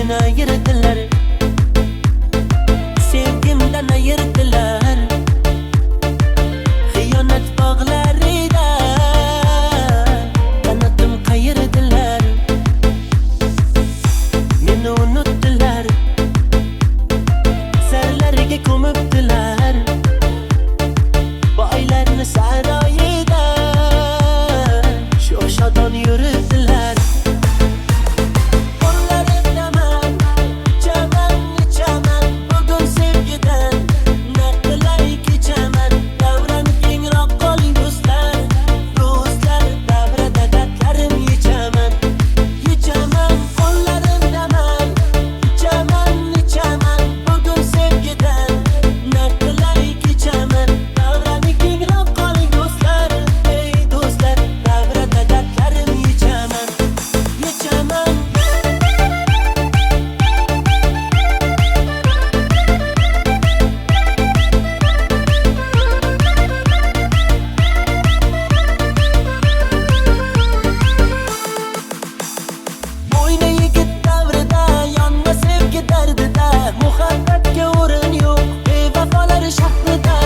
meni ayirdilar, sevgimdan ayirdilar. Xiyonat bog'larida qanotim qayirdilar. Meni unutdilar, sarlariga ko'mibdilar. Boylarni saroyida shodon yuribdilar. Qo'llarimdaman, ichaman bugun sevgidan. Naqlay kechaman, davran kengroq qoling do'stlar. Davrada dardlarim yechaman. Qo'llarimdaman, ichaman bugun sevgidan. Naqlay kechaman, davran kengroq qoling do'stlar. Ey do'stlar, davrada dardlarim yechaman. O'yna yigit davrida, yonma sevgi dardida. Muhabbatga o'rin yo'q bevafolar shahrida.